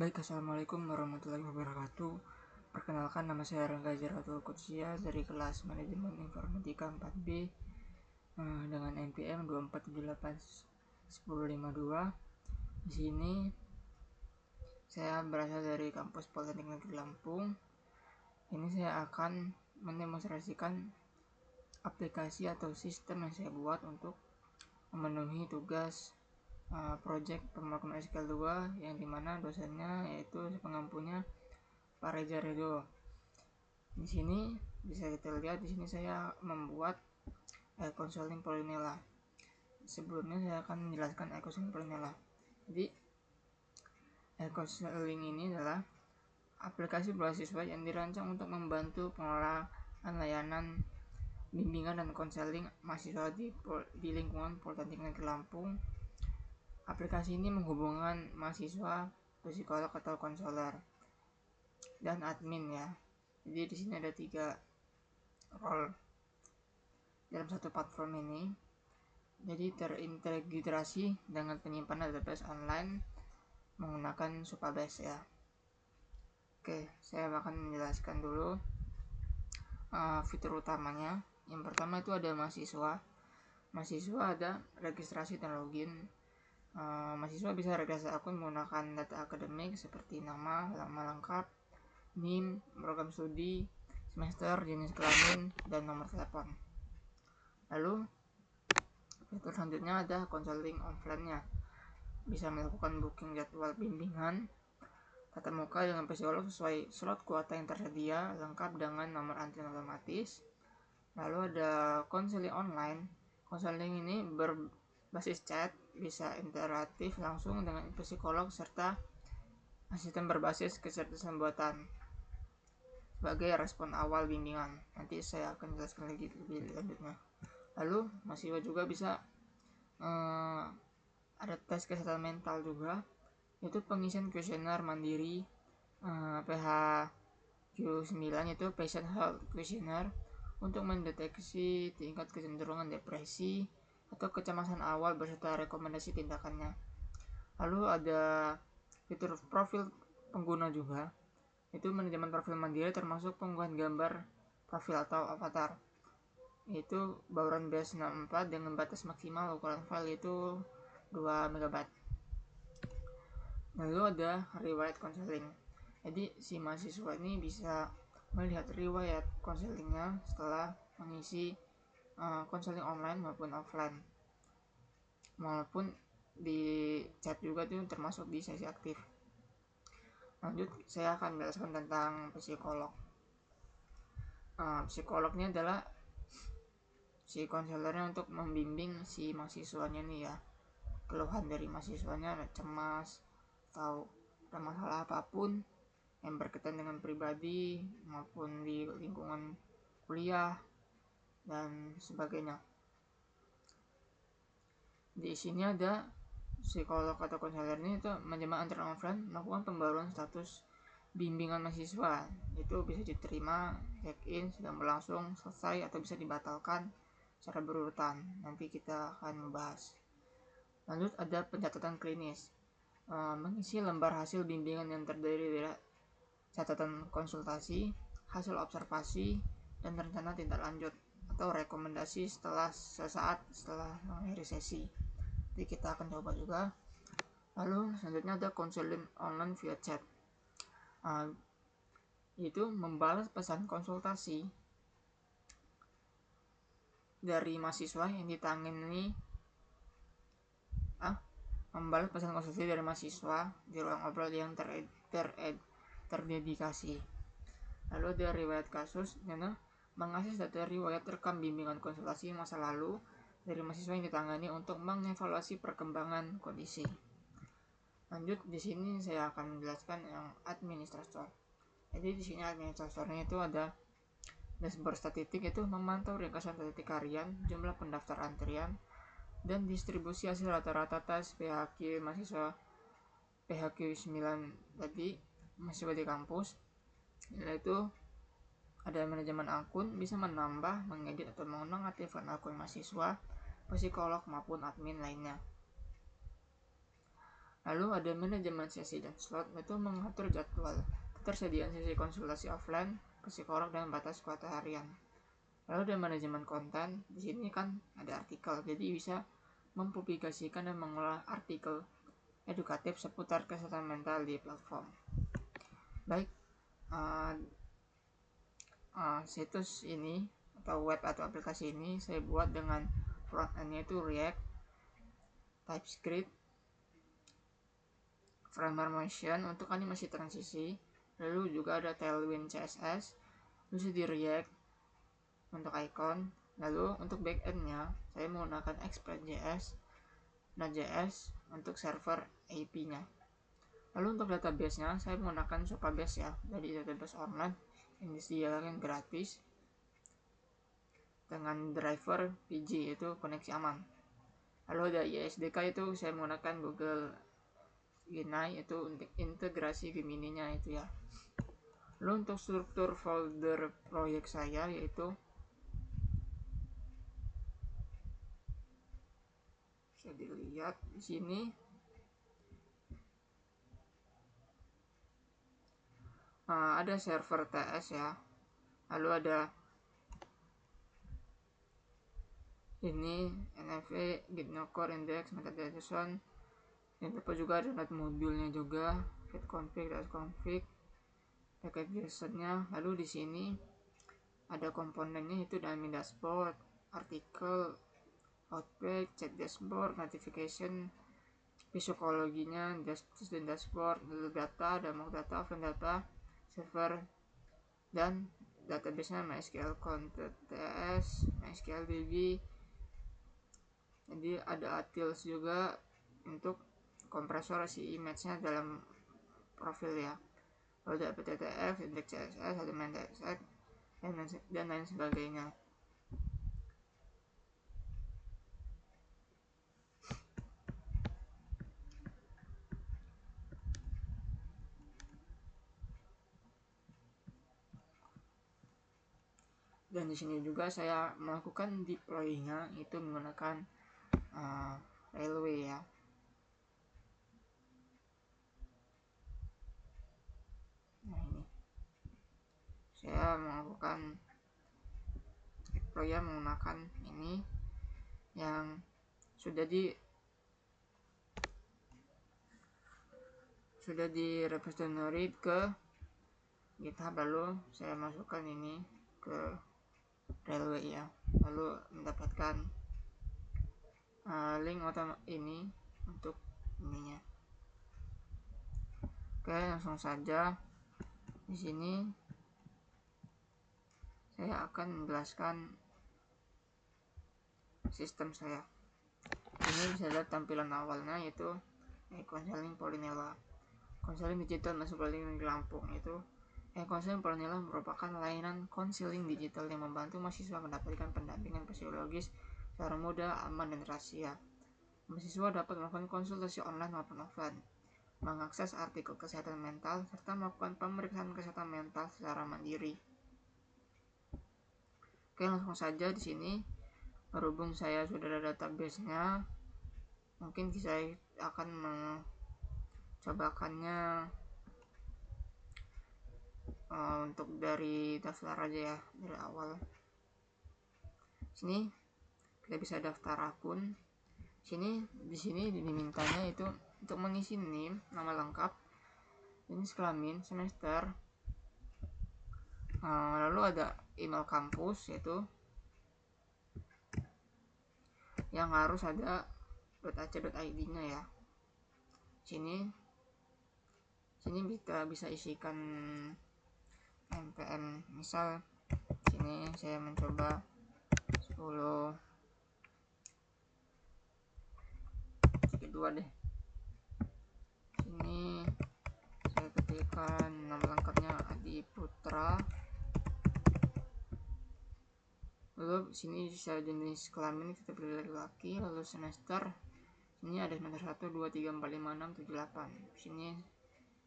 Baik, assalamualaikum warahmatullahi wabarakatuh. Perkenalkan, nama saya Rangga Jaratul Qudsia dari kelas Manajemen Informatika 4B dengan NPM 247810552. Di sini saya berasal dari kampus Politeknik Negeri Lampung. Ini saya akan mendemonstrasikan aplikasi atau sistem yang saya buat untuk memenuhi tugas project pemrograman SQL 2 yang dimana dosennya yaitu pengampunya Pak Reza Ridho. Di sini bisa kita lihat, di sini saya membuat counseling Polinela. Sebelumnya saya akan menjelaskan counseling Polinela. Jadi counseling ini adalah aplikasi beasiswa yang dirancang untuk membantu pengelolaan layanan bimbingan dan konseling mahasiswa di lingkungan Politeknik Negeri Lampung. Aplikasi ini menghubungkan mahasiswa, psikolog atau konselor, dan admin ya. Jadi di sini ada 3 role dalam satu platform ini. Jadi terintegrasi dengan penyimpanan database online menggunakan Supabase ya. Oke, saya akan menjelaskan dulu fitur utamanya. Yang pertama itu ada mahasiswa. Mahasiswa ada registrasi dan login. Mahasiswa bisa registrasi akun menggunakan data akademik seperti nama lengkap, NIM, program studi, semester, jenis kelamin, dan nomor telepon. Lalu fitur selanjutnya ada konseling offline-nya. Bisa melakukan booking jadwal bimbingan tatap muka dengan psikolog sesuai slot kuota yang tersedia, lengkap dengan nomor antrian otomatis. Lalu ada konseling online. Konseling ini berbasis chat, bisa interaktif langsung dengan psikolog serta asisten berbasis kecerdasan buatan sebagai respon awal bimbingan. Nanti saya akan jelaskan lagi lebih lanjutnya. Lalu mahasiswa juga bisa ada tes kesehatan mental juga, yaitu pengisian kuesioner mandiri PHQ9, yaitu Patient Health Questionnaire, untuk mendeteksi tingkat kecenderungan depresi atau kecemasan awal beserta rekomendasi tindakannya. Lalu ada fitur profil pengguna juga, itu manajemen profil mandiri termasuk penggunaan gambar profil atau avatar, yaitu bauran base64 dengan batas maksimal ukuran file itu 2 MB. Lalu ada riwayat konseling. Jadi si mahasiswa ini bisa melihat riwayat konselingnya setelah mengisi konseling online maupun offline, maupun di chat juga tuh termasuk di sesi aktif. Lanjut, saya akan menjelaskan tentang psikolog. Psikolognya adalah si konselornya untuk membimbing si mahasiswanya nih ya. Keluhan dari mahasiswanya cemas atau ada masalah apapun yang berkaitan dengan pribadi maupun di lingkungan kuliah dan sebagainya. Di sini ada psikolog atau konselor ini itu manajemen antrian offline melakukan pembaruan status bimbingan mahasiswa, itu bisa diterima, check-in, sedang berlangsung, selesai, atau bisa dibatalkan secara berurutan. Nanti kita akan membahas. Lanjut ada pencatatan klinis, mengisi lembar hasil bimbingan yang terdiri dari catatan konsultasi, hasil observasi, dan rencana tindak lanjut atau rekomendasi sesaat setelah mengakhiri sesi. Jadi kita akan coba juga. Lalu selanjutnya ada konseling online via chat, yaitu membalas pesan konsultasi dari mahasiswa yang ditangani membalas pesan konsultasi dari mahasiswa di ruang obrol yang terdedikasi. Lalu ada riwayat kasus, dimana mengakses data riwayat rekam bimbingan konsultasi masa lalu dari mahasiswa yang ditangani untuk mengevaluasi perkembangan kondisi. Lanjut, di sini saya akan menjelaskan yang administrator. Jadi di sini administratornya itu ada dashboard statistik, itu memantau ringkasan statistik harian, jumlah pendaftar antrian, dan distribusi hasil rata-rata tes PHQ mahasiswa PHQ9 tadi mahasiswa di kampus. Yaitu ada manajemen akun, bisa menambah, mengedit atau menonaktifkan akun mahasiswa, psikolog maupun admin lainnya. Lalu ada manajemen sesi dan slot, itu mengatur jadwal ketersediaan sesi konsultasi offline, psikolog dan batas kuota harian. Lalu ada manajemen konten, di sini kan ada artikel, jadi bisa mempublikasikan dan mengolah artikel edukatif seputar kesehatan mental di platform. Baik, situs ini atau web atau aplikasi ini saya buat dengan front-end-nya itu React, TypeScript, Framer Motion untuk animasi transisi, lalu juga ada Tailwind CSS, terus di React untuk icon, lalu untuk backend-nya saya menggunakan Express.js, Node.js untuk server AP-nya. Lalu untuk database-nya saya menggunakan Supabase ya, dari database online yang disediakan gratis dengan driver PG, itu koneksi aman. Lalu ada ISDK, itu saya menggunakan Google Gemini, itu untuk integrasi Gemini-nya itu ya. Lalu untuk struktur folder proyek saya yaitu bisa dilihat di sini. Ada server TS ya. Lalu ada ini NFA, Gitnocore, Index, Metadata, dan dapat juga ada modulnya juga, fit config, config, package JSON-nya. Lalu di sini ada komponennya itu admin dashboard, artikel, outback, chat dashboard, notification, psikologinya, dan dashboard, lalu data, ada mock data, offline data, server, dan database-nya MySQL Content.ts, MySQL DB. Jadi ada utils juga untuk kompresor si image-nya dalam profil ya. Lalu ada PTTF, index CSS, ada main CSS, dan lain sebagainya. Dan di sini juga saya melakukan deploy-nya itu menggunakan Railway ya. Nah ini saya melakukan deploy menggunakan ini yang sudah di repository ke GitHub, lalu saya masukkan ini ke Railway ya, lalu mendapatkan link ini untuk ininya. Oke, langsung saja di sini saya akan menjelaskan sistem saya. Ini bisa lihat tampilan awalnya yaitu konseling Polinela, konseling digital masuk Polinela di Lampung. Itu konseling Polinela merupakan layanan konseling digital yang membantu mahasiswa mendapatkan pendampingan psikologis secara mudah, aman, dan rahasia. Mahasiswa dapat melakukan konsultasi online maupun offline, mengakses artikel kesehatan mental, serta melakukan pemeriksaan kesehatan mental secara mandiri. Oke, langsung saja di sini. Berhubung saya sudah ada database-nya, mungkin saya akan mencobakannya untuk dari daftar aja ya, dari awal. Sini kita bisa daftar akun. Di sini dimintanya itu untuk mengisi NIM, nama lengkap, jenis kelamin, semester, lalu ada email kampus yaitu yang harus ada .ac.id-nya ya. Sini kita bisa isikan NPM, misal sini saya mencoba 10 kedua deh. Ini saya ketikkan nama lengkapnya Adi Putra. Lalu sini bisa jenis kelamin kita pilih laki-laki, lalu semester. Ini ada semester 1, 2, 3, 4, 5, 6, 7, 8. Sini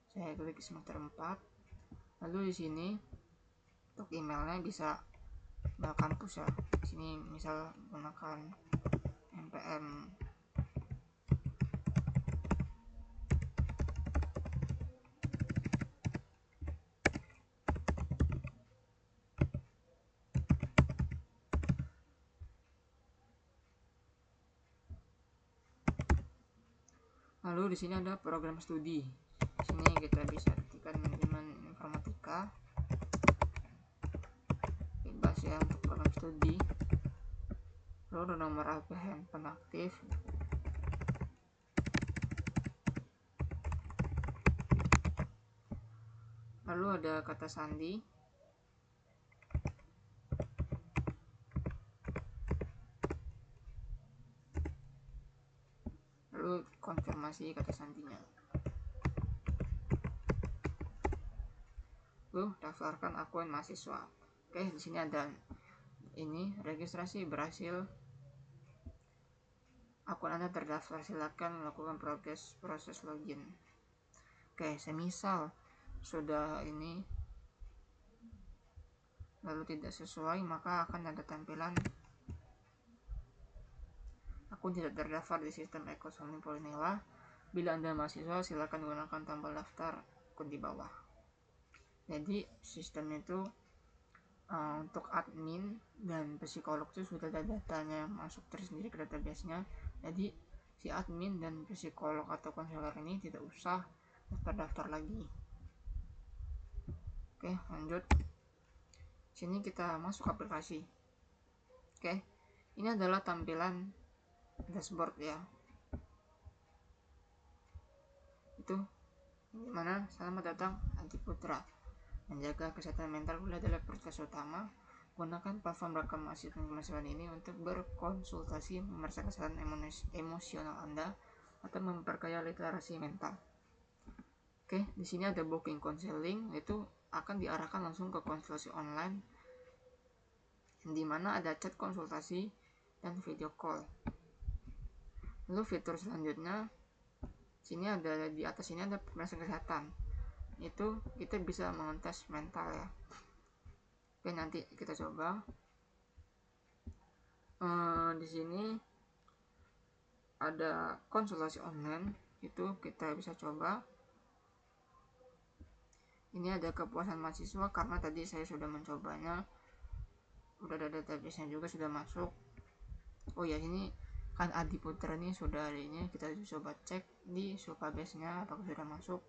saya klik semester 4. Lalu di sini untuk emailnya bisa email kampus ya. Di sini misal menggunakan npm Lalu di sini ada program studi. Di sini kita bisa ketikkan manajemen informatika. Bebas ya untuk program studi. Lalu ada nomor HP handphone aktif. Lalu ada kata sandi. Lalu konfirmasi kata sandinya. Lalu daftarkan akun mahasiswa. Oke, di sini ada ini registrasi berhasil. Akun Anda terdaftar, silakan melakukan proses login. Oke, semisal sudah ini lalu tidak sesuai, maka akan ada tampilan akun tidak terdaftar di sistem Ecosoni Polinewa. Bila Anda mahasiswa, silakan gunakan tombol daftar akun di bawah. Jadi sistem itu untuk admin dan psikolog itu sudah ada datanya masuk tersendiri ke database-nya. Jadi si admin dan psikolog atau konselor ini tidak usah daftar lagi. Oke, lanjut. Sini kita masuk aplikasi. Oke, ini adalah tampilan dashboard ya. Itu dimana selamat datang Adi Putra. Menjaga kesehatan mental adalah prioritas utama. Gunakan platform rekam mahasiswa ini untuk berkonsultasi, memeriksa kesehatan emosional Anda atau memperkaya literasi mental. Oke, di sini ada booking konseling, itu akan diarahkan langsung ke konsultasi online, di mana ada chat konsultasi dan video call. Lalu fitur selanjutnya, sini ada di atas ini ada pemeriksaan kesehatan. Itu kita bisa mengetes mental ya. Oke, nanti kita coba. Di sini ada konsultasi online, itu kita bisa coba. Ini ada kepuasan mahasiswa karena tadi saya sudah mencobanya, udah ada database-nya juga sudah masuk. Oh ya, ini kan Adi Putra ini sudah ada ini, kita coba cek di Supabase-nya apakah sudah masuk.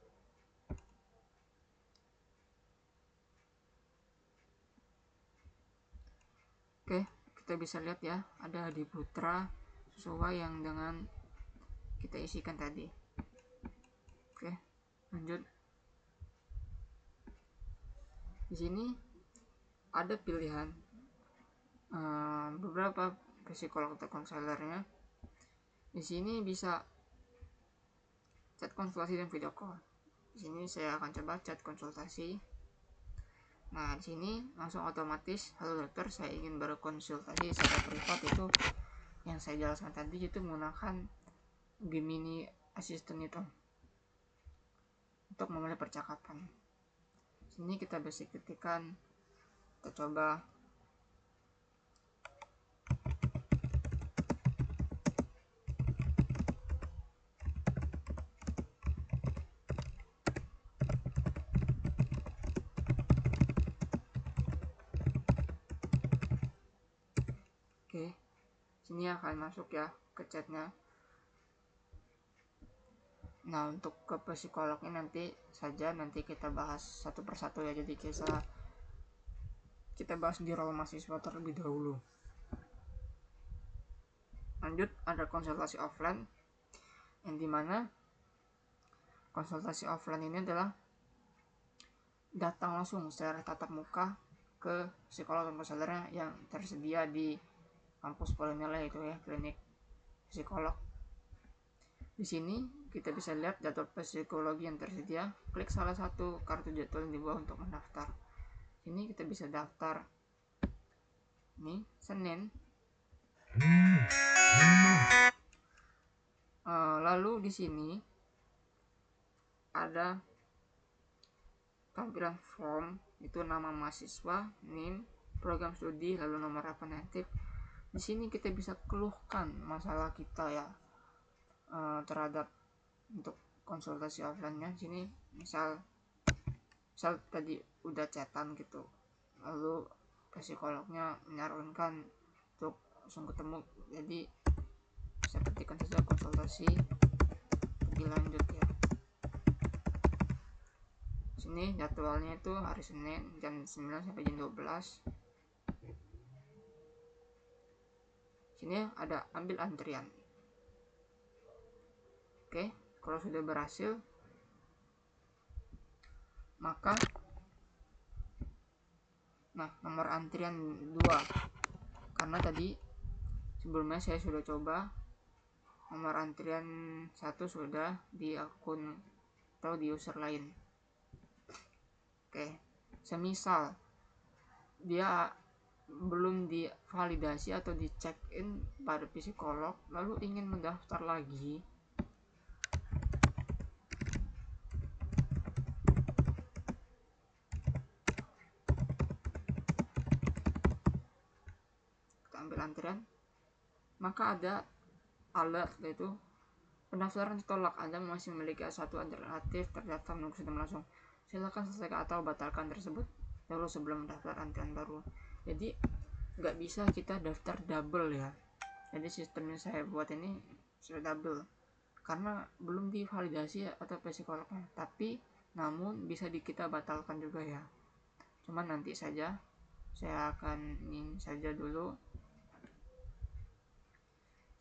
Oke, kita bisa lihat ya, ada Adi Putra sesuai yang dengan kita isikan tadi. Oke, lanjut. Di sini ada pilihan beberapa psikolog atau konselornya. Di sini bisa chat konsultasi dan video call. Di sini saya akan coba chat konsultasi. Nah, di sini langsung otomatis, halo dokter, saya ingin berkonsultasi secara privat. Itu yang saya jelaskan tadi, itu menggunakan Gemini Assistant itu untuk memulai percakapan. Sini kita bisa ketikkan, kita coba. Oke, sini akan masuk ya ke chatnya. Nah, untuk ke psikolognya nanti kita bahas satu persatu ya. Jadi kita bahas di role mahasiswa terlebih dahulu. Lanjut, ada konsultasi offline, yang dimana konsultasi offline ini adalah datang langsung secara tatap muka ke psikolog dan konselornya yang tersedia di kampus Polinewa itu ya, klinik psikolog. Di sini kita bisa lihat jadwal psikologi yang tersedia. Klik salah satu kartu jadwal di bawah untuk mendaftar. Ini kita bisa daftar. Ini Senin. Lalu di sini ada tampilan form, itu nama mahasiswa, NIM, program studi, lalu nomor aktif. Di sini kita bisa keluhkan masalah kita ya, terhadap untuk konsultasi offline-nya. Sini misal tadi udah chatan gitu, lalu psikolognya menyarankan untuk langsung ketemu, jadi saya ketikkan saja konsultasi bila Sini jadwalnya itu hari Senin jam 9 sampai jam 12. Sini ada ambil antrian. Oke, kalau sudah berhasil, maka nomor antrian 2, karena tadi sebelumnya saya sudah coba nomor antrian 1 sudah di akun atau di user lain. Oke, semisal dia belum divalidasi atau di check in pada psikolog lalu ingin mendaftar lagi, kita ambil antrian, maka ada alert, yaitu pendaftaran ditolak, Anda masih memiliki satu alternatif terdaftar menunggu sistem langsung, silakan selesaikan atau batalkan tersebut dahulu sebelum mendaftar antrian baru. Jadi nggak bisa kita daftar double ya. Jadi sistemnya saya buat ini sudah double karena belum divalidasi atau psikolognya, tapi namun bisa kita batalkan juga ya. Cuman nanti saja, saya akan ini saja dulu.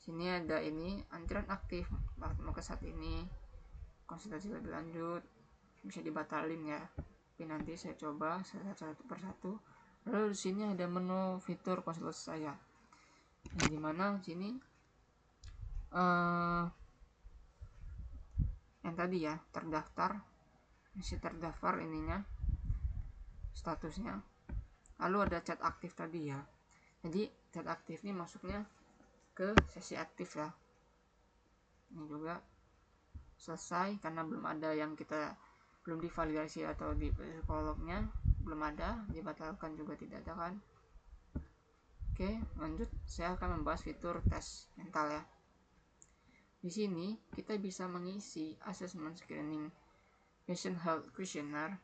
Sini ada ini antrian aktif, maka saat ini konsultasi lebih lanjut bisa dibatalin ya. Tapi nanti saya coba satu persatu. Lalu di sini ada menu fitur konsultasi saya, yang dimana sini yang tadi ya terdaftar, masih terdaftar ininya statusnya. Lalu ada chat aktif tadi ya. Jadi chat aktif ini masuknya ke sesi aktif ya. Ini juga selesai karena belum ada yang kita belum divalidasi atau di psikolognya belum ada, dibatalkan juga tidak ada kan. Oke, lanjut saya akan membahas fitur tes mental ya. Di sini kita bisa mengisi assessment screening patient health questionnaire.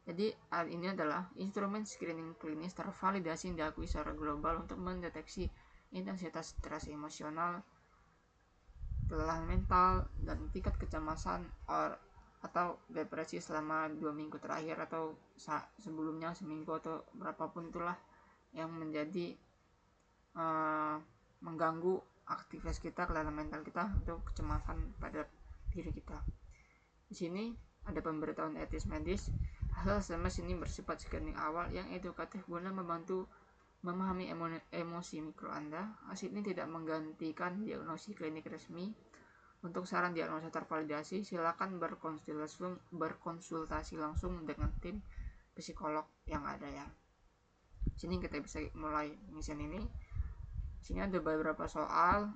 Jadi ini adalah instrumen screening klinis tervalidasi yang diakui secara global untuk mendeteksi intensitas stres emosional, kelelahan mental, dan tingkat kecemasan atau depresi selama 2 minggu terakhir atau sebelumnya seminggu atau berapapun itulah yang menjadi mengganggu aktivitas kita, kelelahan mental kita atau kecemasan pada diri kita. Di sini ada pemberitahuan etis medis. Hasil SMS ini bersifat screening awal yang edukatif guna membantu memahami emosi mikro Anda. Hasil ini tidak menggantikan diagnosis klinik resmi. Untuk saran diagnosa tervalidasi, silakan berkonsultasi langsung dengan tim psikolog yang ada ya. Sini kita bisa mulai pengisian ini. Sini ada beberapa soal.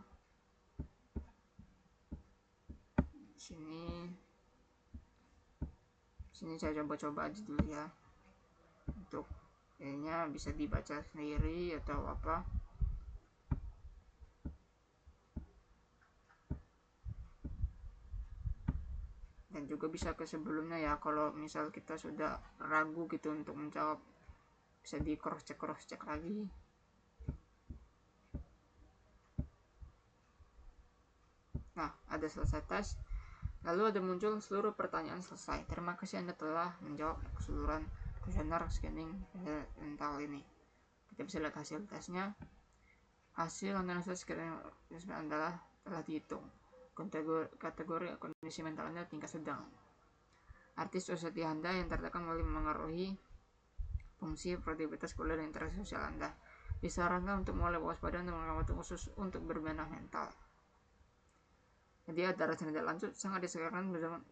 Sini saya coba-coba aja dulu ya. Untuk kayaknya bisa dibaca sendiri atau apa. Dan juga bisa ke sebelumnya ya, kalau misal kita sudah ragu gitu untuk menjawab, bisa di cross check lagi. Nah, ada selesai tes. Lalu ada muncul seluruh pertanyaan selesai. Terima kasih Anda telah menjawab keseluruhan kuesioner screening mental ini. Kita bisa lihat hasil tesnya. Hasil analisa screening Anda telah dihitung. Kategori kondisi mental Anda tingkat sedang. Artis sosial Anda yang tertekan mulai mengaruhi fungsi produktivitas kuliah dan interaksi sosial Anda. Disarankan untuk mulai waspada dan melakukan waktu khusus untuk berbenah mental. Jadi ada rasa tidak lanjut sangat disarankan bersama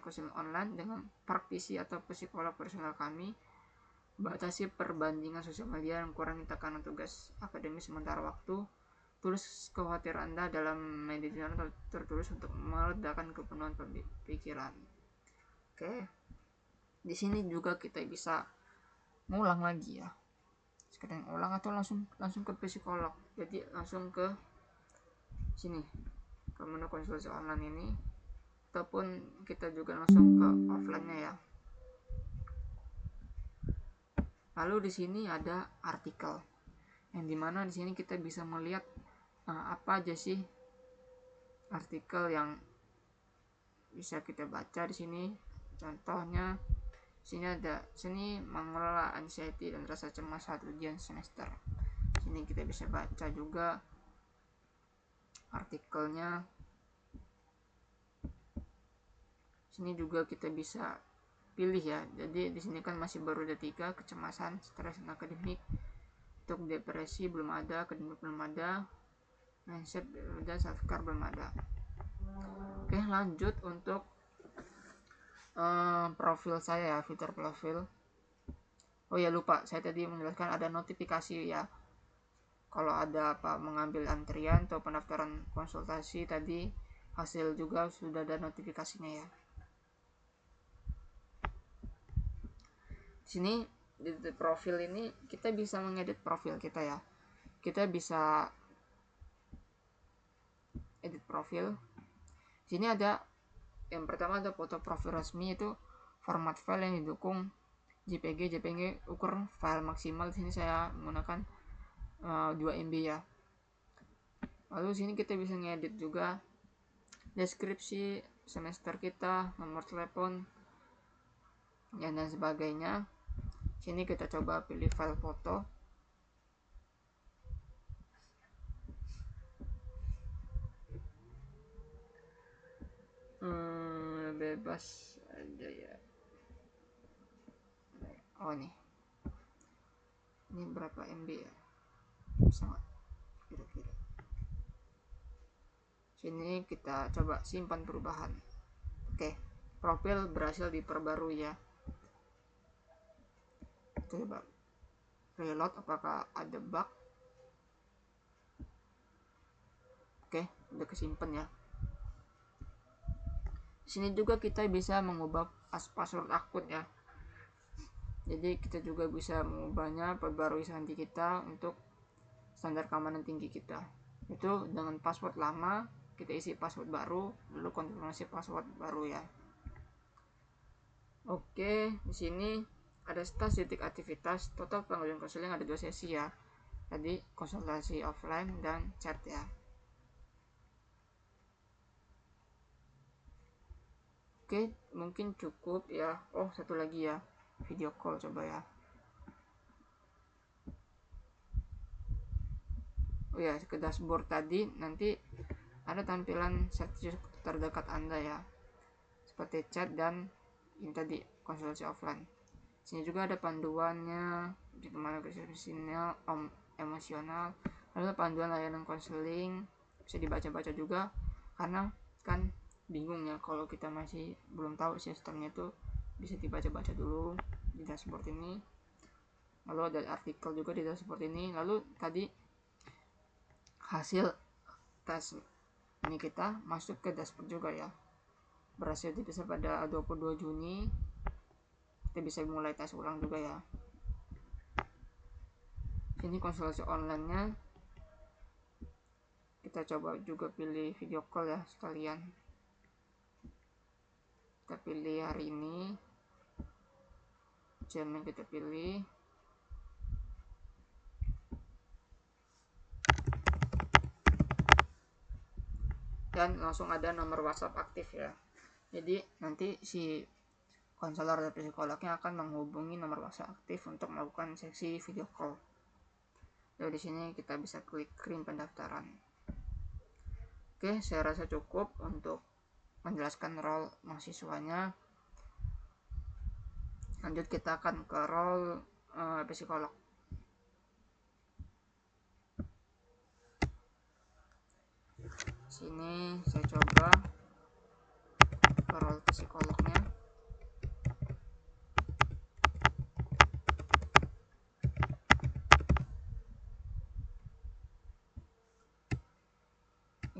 konseling online dengan praktisi atau psikolog personal kami. Batasi perbandingan sosial media dan kurangi tekanan tugas akademis sementara waktu. Tulis kekhawatiran Anda dalam media tertulis untuk meredakan kepenuhan pikiran. Oke. Di sini juga kita bisa ngulang lagi ya. Sekarang ulang atau langsung ke psikolog. Jadi langsung ke sini, ke menu konsultasi online ini, ataupun kita juga langsung ke offline-nya ya. Lalu di sini ada artikel, yang dimana di sini kita bisa melihat apa aja sih artikel yang bisa kita baca di sini. Contohnya sini mengelola anxiety dan rasa cemas saat ujian semester. Sini kita bisa baca juga artikelnya. Sini juga kita bisa pilih ya. Jadi di sini kan masih baru ada 3, kecemasan, stres, dan akademik. Untuk depresi belum ada, akademik belum ada, mindset belum ada, self care belum ada. Oke, lanjut untuk profil saya ya, fitur profil. Oh ya, lupa saya tadi menjelaskan ada notifikasi ya. Kalau ada apa mengambil antrian atau pendaftaran konsultasi tadi, hasil juga sudah ada notifikasinya ya. Sini di profil ini kita bisa mengedit profil kita ya. Kita bisa edit profil. Sini ada yang pertama ada foto profil resmi, itu format file yang didukung JPG ukur file maksimal. Di sini saya menggunakan 2 MB ya. Lalu sini kita bisa ngedit juga deskripsi semester kita, nomor telepon, dan sebagainya. Sini kita coba pilih file foto. Bebas aja ya. Oh nih, ini berapa MB ya? Sangat kira-kira. Sini kita coba simpan perubahan. Oke, profil berhasil diperbarui ya. Coba reload apakah ada bug. Oke, udah kesimpan ya. Sini juga kita bisa mengubah password akun ya. Jadi kita juga bisa mengubahnya, perbarui sandi kita untuk standar keamanan tinggi kita. Itu dengan password lama kita isi password baru, lalu konfirmasi password baru ya. Oke, di sini ada status titik aktivitas. Total pengajuan konseling ada 2 sesi ya. Tadi konsultasi offline dan chat ya. Oke, mungkin cukup ya. Oh, satu lagi ya, video call coba ya. Oh ya, ke dashboard tadi nanti ada tampilan service terdekat Anda ya, seperti chat dan ini tadi konsultasi offline. Sini juga ada panduannya, bagaimana kesehatan emosional, lalu panduan layanan konseling bisa dibaca-baca juga, karena kan bingung ya kalau kita masih belum tahu sistemnya, itu bisa dibaca-baca dulu di dashboard ini. Lalu ada artikel juga di dashboard ini. Lalu tadi hasil tes ini kita masuk ke dashboard juga ya, berhasil diperiksa pada 22 Juni. Kita bisa mulai tes ulang juga ya. Ini konsultasi online-nya, kita coba juga pilih video call ya sekalian. Kita pilih hari ini, jamnya kita pilih, dan langsung ada nomor WhatsApp aktif ya. Jadi nanti si konselor dan psikolognya akan menghubungi nomor WhatsApp aktif untuk melakukan sesi video call. Lalu di sini kita bisa klik kirim pendaftaran. Oke, saya rasa cukup untuk menjelaskan role mahasiswanya. Lanjut kita akan ke role psikolog. Sini saya coba ke role psikolognya.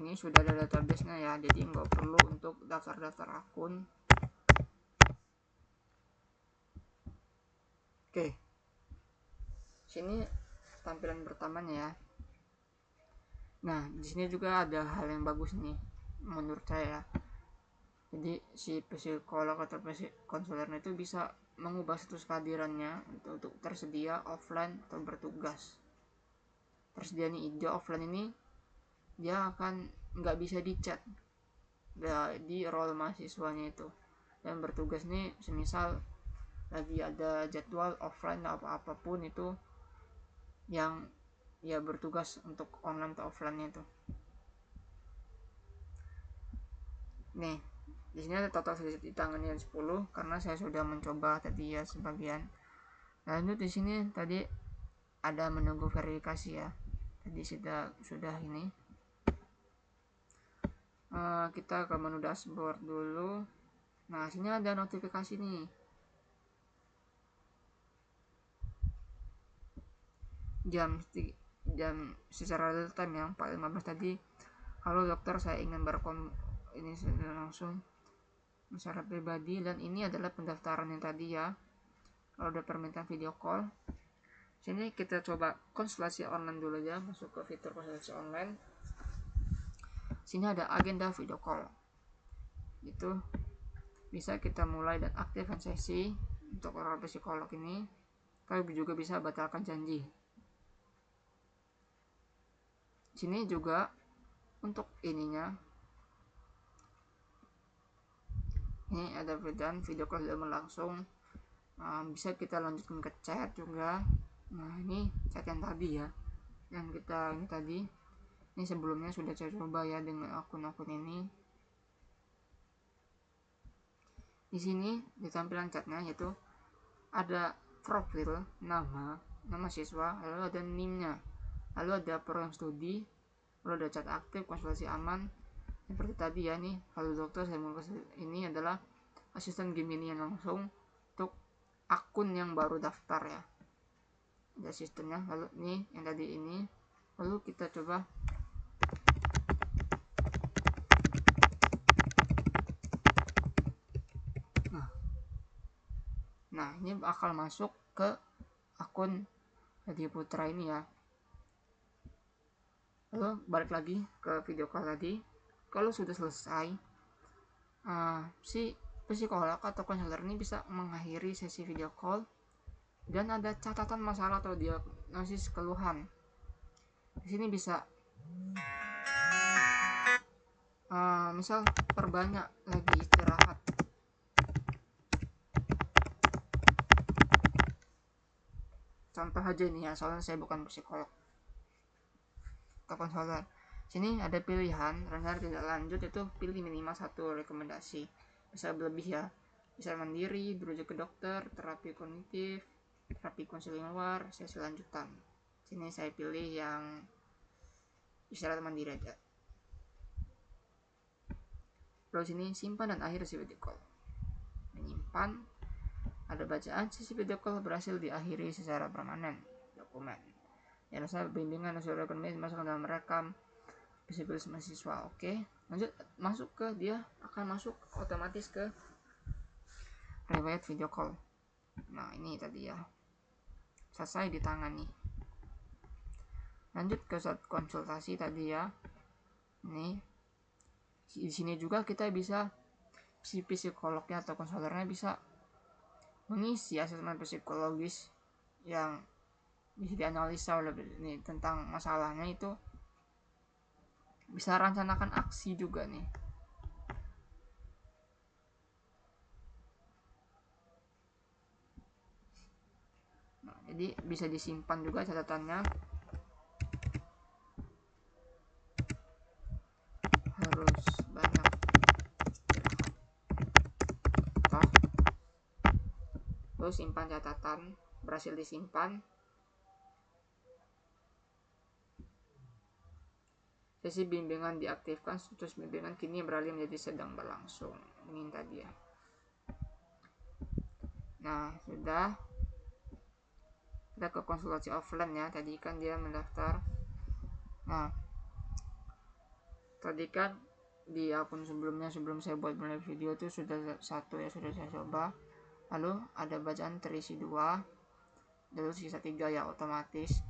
Ini sudah ada database-nya ya, jadi nggak perlu untuk daftar-daftar akun. Oke, sini tampilan pertamanya ya. Nah, di sini juga ada hal yang bagus nih menurut saya. Jadi si psikolog atau konselornya itu bisa mengubah status kehadirannya untuk tersedia offline atau bertugas. Tersedia nih hijau offline ini, dia akan nggak bisa dicat di role mahasiswanya itu. dan bertugas nih, semisal lagi ada jadwal offline atau apapun itu yang ya bertugas untuk online atau offline itu. Nih, di sini ada total ditangani 10 karena saya sudah mencoba tadi ya sebagian. Lanjut di sini tadi ada menunggu verifikasi ya. Tadi sudah ini. Kita ke menu dashboard dulu. Nah, sini ada notifikasi nih. Jam secara real time yang 4.15 tadi. Halo dokter, saya ingin ini sudah langsung secara pribadi, dan ini adalah pendaftaran yang tadi ya. Kalau ada permintaan video call, sini kita coba konsultasi online dulu ya. Masuk ke fitur konsultasi online. Sini ada agenda video call. Itu bisa kita mulai dan aktifkan sesi untuk orang psikolog ini. Kalian juga bisa batalkan janji. Sini juga untuk ininya, ini ada perbedaan video call sudah berlangsung. Bisa kita lanjutkan ke chat juga. Nah, ini chat yang tadi ya, yang kita ini tadi. Ini sebelumnya sudah saya coba ya dengan akun-akun ini. Di sini di tampilan chatnya yaitu ada profil, nama siswa, lalu ada NIM-nya, lalu ada program studi, lalu ada chat aktif, konsultasi aman. Seperti tadi ya nih, halo dokter, saya mau ini adalah asisten Gemini yang langsung untuk akun yang baru daftar ya. Ada asistennya, lalu nih yang tadi ini, lalu kita coba. Nah, ini bakal masuk ke akun Hadi Putra ini ya. Lalu balik lagi ke video call tadi. Kalau sudah selesai, si psikolog atau konselor ini bisa mengakhiri sesi video call dan ada catatan masalah atau diagnosis keluhan. Di sini bisa misal perbanyak lagi istirahat. Contoh aja nih ya, soalnya saya bukan psikolog atau konselor. Sini ada pilihan rendah tidak lanjut, itu pilih minimal 1 rekomendasi. Bisa lebih ya, bisa mandiri, berujuk ke dokter, terapi kognitif, terapi konseling luar, sesi lanjutan. Sini saya pilih yang istirahat mandiri aja. Lalu sini simpan dan akhir sesi video call. Menyimpan, ada bacaan sesi video call berhasil diakhiri secara permanen. Dokumen yang rasa bimbingan dan suara ekonomi masuk ke dalam rekam psikologis mahasiswa. Oke, lanjut masuk ke dia akan masuk otomatis ke riwayat video call. Nah, ini tadi ya selesai ditangani. Lanjut ke saat konsultasi tadi ya. Ini di sini juga kita bisa, si psikolognya atau konselornya bisa mengisi asesmen psikologis yang bisa dianalisa oleh ini tentang masalahnya, itu bisa rencanakan aksi juga nih. Nah, jadi bisa disimpan juga catatannya. Harus banyak toh. Terus simpan catatan, berhasil disimpan. Sesi bimbingan diaktifkan, status bimbingan kini beralih menjadi sedang berlangsung. Ini tadi ya. Nah, sudah. Kita ke konsultasi offline ya. Tadi kan dia mendaftar. Nah, tadi kan di akun sebelumnya, sebelum saya buat mulai video itu sudah satu ya, sudah saya coba. Lalu ada bacaan terisi 2, lalu sisa 3 ya otomatis.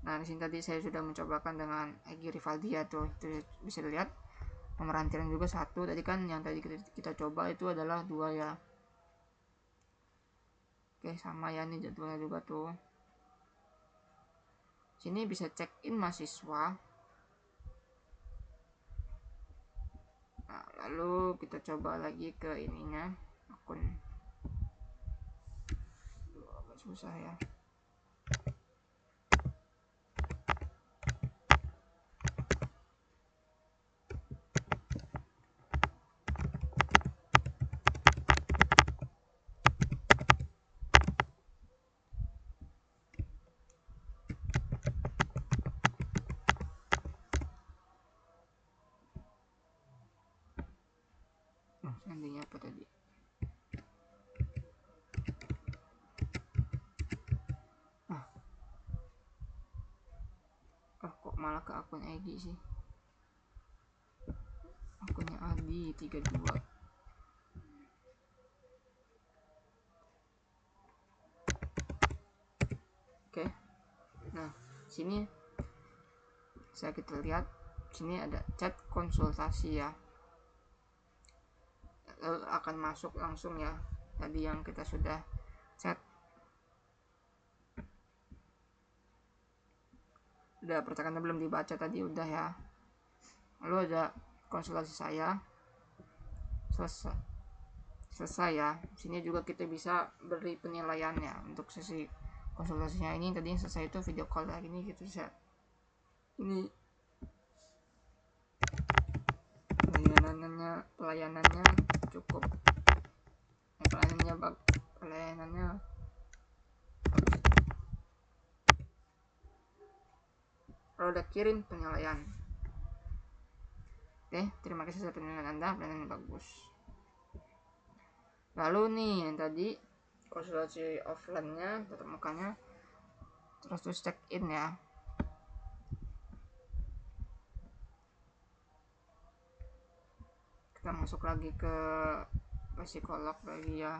Nah, di sini tadi saya sudah mencobakan dengan Egy Rivaldia tuh, itu bisa dilihat pemerantiran juga 1. Tadi kan yang tadi kita coba itu adalah 2 ya. Oke, sama ya nih jadwalnya juga tuh. Sini bisa check in mahasiswa. Nah, Lalu kita coba lagi ke ininya, akun. Agak susah ya. Seandainya apa tadi? Kok malah ke akun ID sih? Akunnya Adi 32. Oke. Nah, sini kita lihat sini ada chat konsultasi ya. Lalu akan masuk langsung ya. Tadi yang kita sudah chat. Udah percakapan belum dibaca tadi udah ya. Lalu ada konsultasi saya. Selesai ya. Sini juga kita bisa beri penilaiannya untuk sesi konsultasinya ini. Tadi yang selesai itu video call lagi ini gitu ya. Ini pelayanannya cukup. Pelayanannya kalau udah kirim penilaian. Oke, terima kasih atas penilaian Anda, pelayanan bagus. Lalu nih yang tadi konsultasi offline-nya, tatap mukanya, terus check in ya. Kita masuk lagi ke psikolog lagi ya.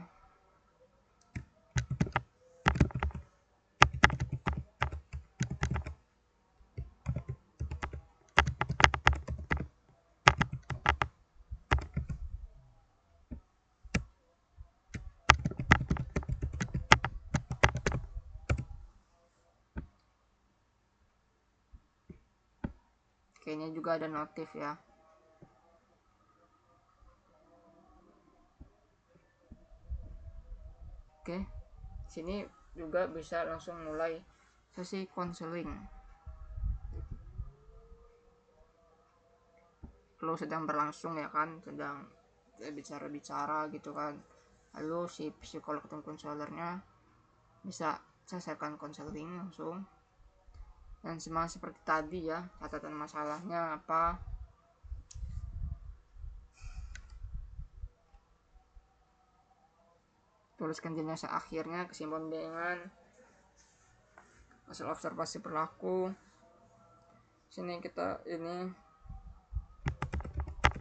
Kayaknya juga ada notif ya. Oke, sini juga bisa langsung mulai sesi konseling. Lalu sedang berlangsung ya kan, sedang bicara-bicara gitu kan. Lalu si psikolog atau konselornya bisa selesaikan konseling langsung. Dan seperti tadi ya, catatan masalahnya apa, tuliskan jenazah akhirnya, kesimpulan dengan hasil observasi perilaku. Sini kita ini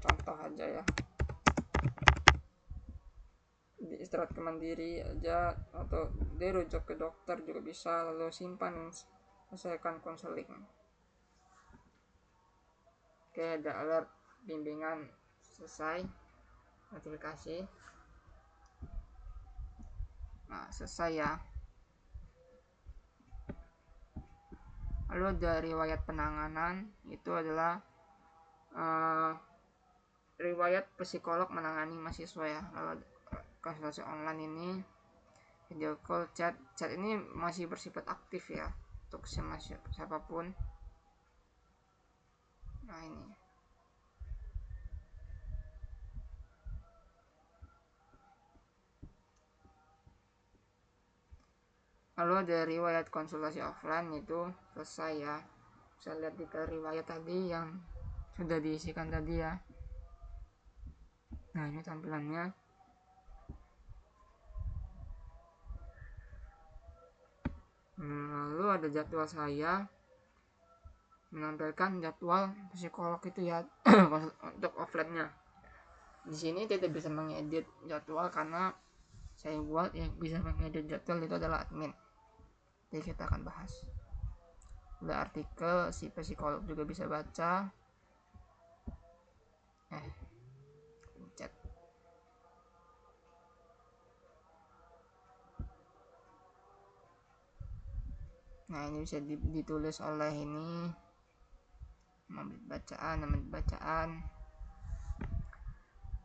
contoh aja ya, di istirahat ke mandiri aja atau dirujuk ke dokter juga bisa. Lalu simpan, selesaikan konseling. Oke, ada alert bimbingan selesai, notifikasi. Nah, selesai ya. Lalu dari riwayat penanganan itu adalah riwayat psikolog menangani mahasiswa ya. Lalu konsultasi online ini, video call, chat ini masih bersifat aktif ya untuk siapapun. Nah ini. Lalu dari riwayat konsultasi offline itu selesai ya. Bisa lihat di riwayat tadi yang sudah diisikan tadi ya. Nah ini tampilannya. Lalu ada jadwal saya, menampilkan jadwal psikolog itu ya untuk offline-nya. Di sini tidak bisa mengedit jadwal karena saya buat yang bisa mengedit jadwal itu adalah admin. Jadi kita akan bahas. Ada artikel si psikolog juga bisa baca. Pencet. Nah ini bisa ditulis oleh ini 5 menit bacaan, 6 menit bacaan.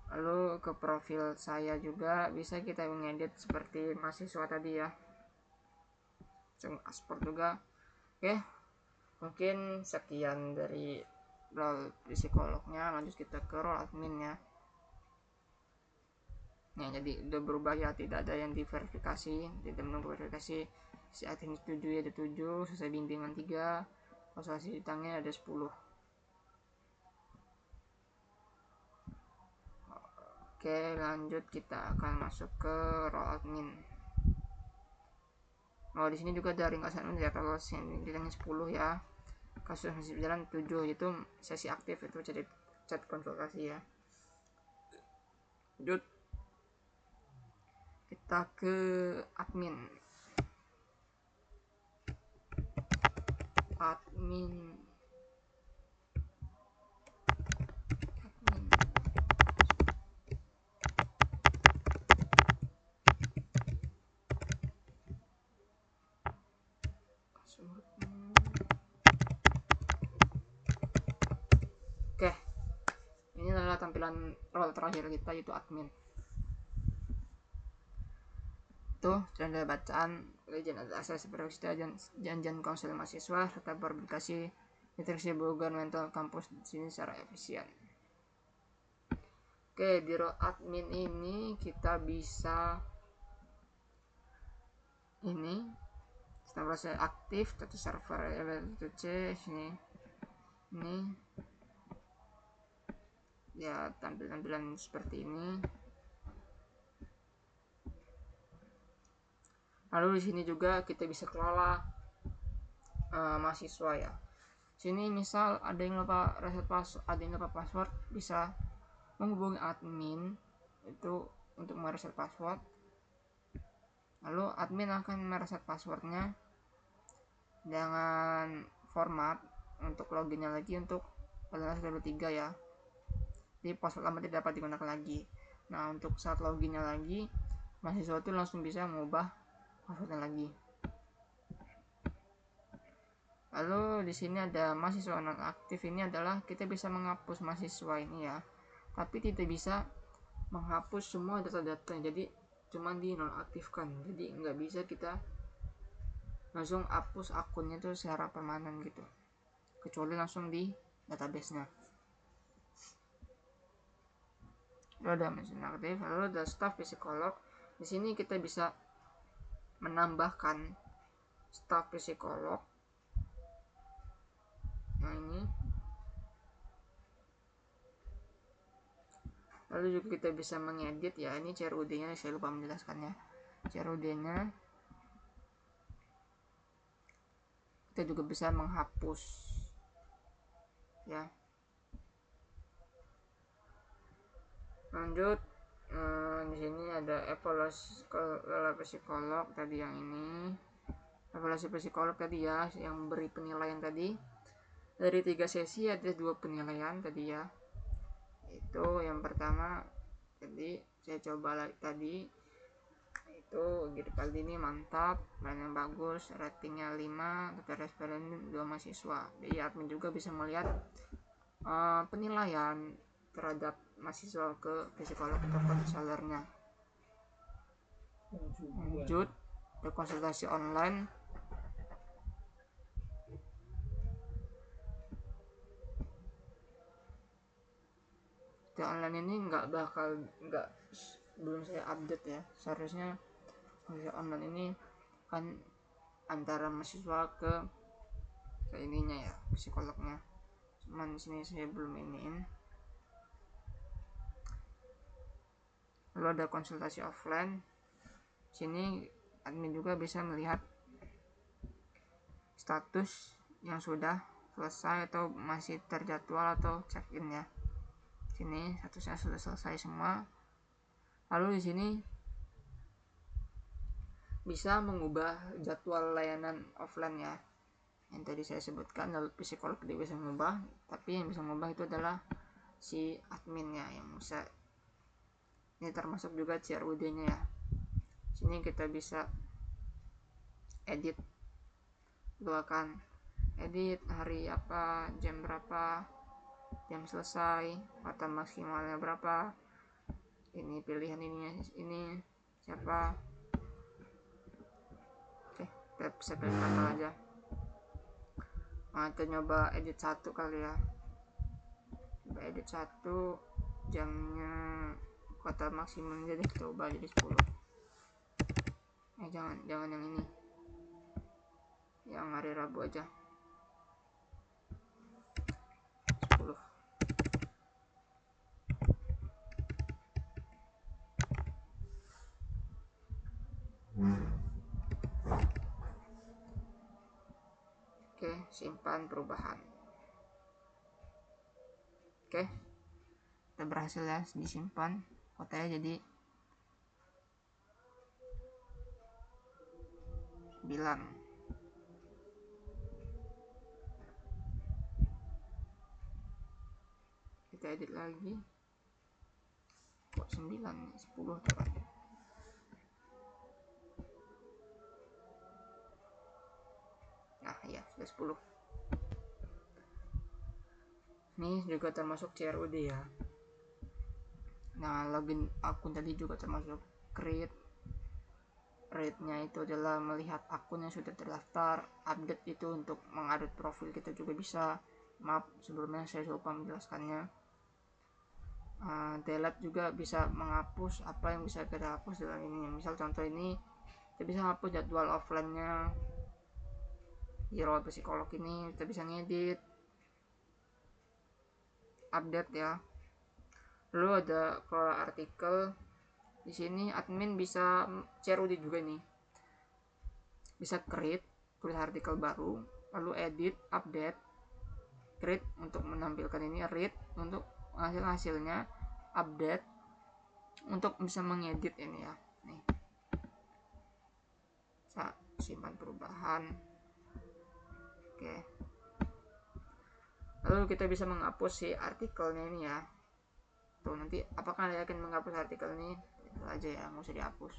Lalu ke profil saya juga bisa kita mengedit seperti mahasiswa tadi ya, paspor juga. Oke, mungkin sekian dari role psikolognya. Lanjut kita ke role adminnya. Nah, jadi udah berubah ya, tidak ada yang diverifikasi, tidak menunggu verifikasi. Si admin 7 ya ada 7, selesai bimbingan 3, konsultasi ditangnya ada 10. Oke, lanjut kita akan masuk ke role admin. Di sini juga ada ringkasan ya, kalau nilainya 10 ya. Kasus masih berjalan 7 itu sesi aktif, itu jadi chat konsultasi ya. Lanjut kita ke admin. Oke, ini adalah tampilan role terakhir kita, yaitu admin. Tuh, ada bacaan, legend ada akses seperti janjian konseling mahasiswa serta beraplikasi interaksi governmental kampus di sini secara efisien. Oke, di role admin ini kita bisa ini sistem proses aktif, status server LLC ini ya, tampilan seperti ini. Lalu di sini juga kita bisa kelola mahasiswa ya. Sini misal ada yang lupa password, bisa menghubungi admin itu untuk mereset password. Lalu admin akan mereset passwordnya dengan format untuk loginnya lagi untuk pada level 3 ya. Jadi password lama tidak dapat digunakan lagi. Nah, untuk saat loginnya lagi, mahasiswa itu langsung bisa mengubah passwordnya lagi. Lalu di sini ada mahasiswa nonaktif. Ini adalah kita bisa menghapus mahasiswa ini ya, tapi tidak bisa menghapus semua data-data. Jadi cuma di nonaktifkan. Jadi nggak bisa kita langsung hapus akunnya itu secara permanen gitu, kecuali langsung di database-nya. Lalu ada mention aktif. Lalu ada staff psikolog. Di sini kita bisa menambahkan staff psikolog. Nah, ini. Lalu juga kita bisa mengedit ya. Ini CRUD-nya, saya lupa menjelaskannya. CRUD-nya kita juga bisa menghapus ya. Lanjut, di sini ada evaluasi psikolog tadi, yang ini evaluasi psikolog tadi ya, yang beri penilaian tadi dari 3 sesi ada 2 penilaian tadi ya. Itu yang pertama tadi saya coba tadi itu gitu, kali ini mantap, yang bagus, ratingnya 5, tapi responden 2 mahasiswa. Jadi admin juga bisa melihat penilaian terhadap mahasiswa ke psikolog atau konselornya. Lanjut ke konsultasi online. Di online ini belum saya update ya. Seharusnya konsultasi online ini kan antara mahasiswa ke ininya ya, psikolognya. Cuman di sini saya belum iniin. Lalu ada konsultasi offline. Sini admin juga bisa melihat status yang sudah selesai atau masih terjadwal atau check-in ya. Sini statusnya sudah selesai semua. Lalu di sini bisa mengubah jadwal layanan offline ya, yang tadi saya sebutkan. Lalu psikolog tidak bisa mengubah, tapi yang bisa mengubah itu adalah si adminnya yang bisa. Ini termasuk juga CRUD-nya ya. Sini kita bisa edit, akan edit hari apa, jam berapa, jam selesai, kata maksimalnya berapa, ini pilihan ini siapa. Oke, kita pilih kata aja. Kita nyoba edit 1 kali ya. Coba edit 1, jamnya kota maksimum jadi kita ubah jadi 10. Jangan yang ini, yang hari Rabu aja 10. Oke, simpan perubahan. Oke, kita berhasil ya, disimpan kotanya jadi 9. Kita edit lagi, kok 9 nih, 10 coba. Nah iya, sudah 10. Ini juga termasuk CRUD ya. Nah, login akun tadi juga termasuk create. Rate-nya itu adalah melihat akun yang sudah terdaftar. Update itu untuk mengupdate profil kita juga bisa. Maaf sebelumnya saya lupa menjelaskannya. Delete juga bisa menghapus apa yang bisa kita hapus dalam ini. Misal contoh ini, kita bisa hapus jadwal offline-nya hero psikolog ini. Kita bisa ngedit, update ya. Lalu ada kelola artikel. Di sini admin bisa CRUD juga nih. Bisa create, tulis artikel baru, lalu edit, update, create untuk menampilkan ini, read untuk hasilnya, update untuk bisa mengedit ini ya. Nih. Bisa simpan perubahan. Oke. Lalu kita bisa menghapus si artikelnya ini ya. Tuh nanti apakah Anda yakin menghapus artikel ini? Itu aja ya, nggak usah dihapus.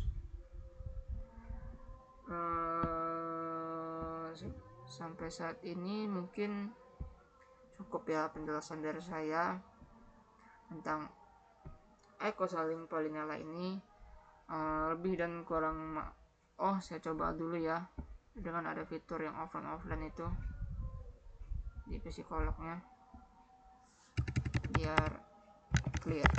Sampai saat ini mungkin cukup ya penjelasan dari saya tentang Ecosaling Polinella ini. Lebih dan kurang saya coba dulu ya dengan ada fitur yang offline itu di psikolognya biar clear.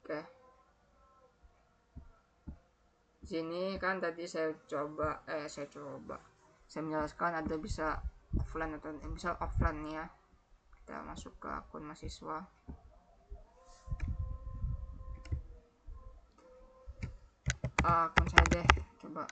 Oke. Sini kan tadi saya menjelaskan ada bisa offline atau bisa offline nih ya. Kita masuk ke akun mahasiswa. Akun saya deh, coba.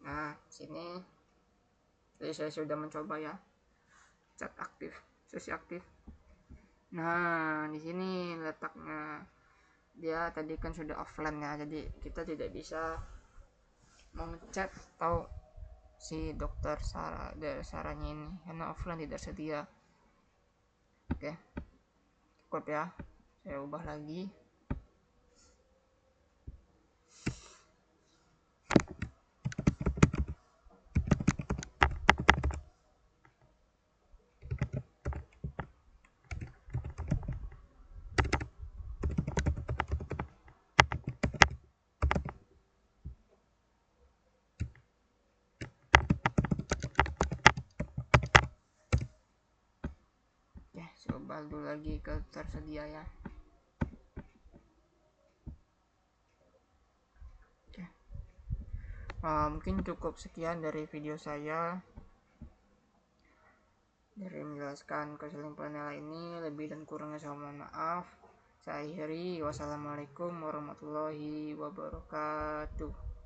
Nah, sini jadi saya sudah mencoba ya. Chat aktif, sesi aktif. Nah, di sini letaknya. Dia tadi kan sudah offline ya, jadi kita tidak bisa mengechat atau si dokter Saranya ini karena offline tidak sedia. Oke, cukup ya, saya ubah lagi. Saya ubah dulu lagi ke tersedia ya. Oke. Mungkin cukup sekian dari video saya dari menjelaskan Ecosaling Polinella ini. Lebih dan kurangnya saya mohon maaf. Saya akhiri. Wassalamualaikum warahmatullahi wabarakatuh.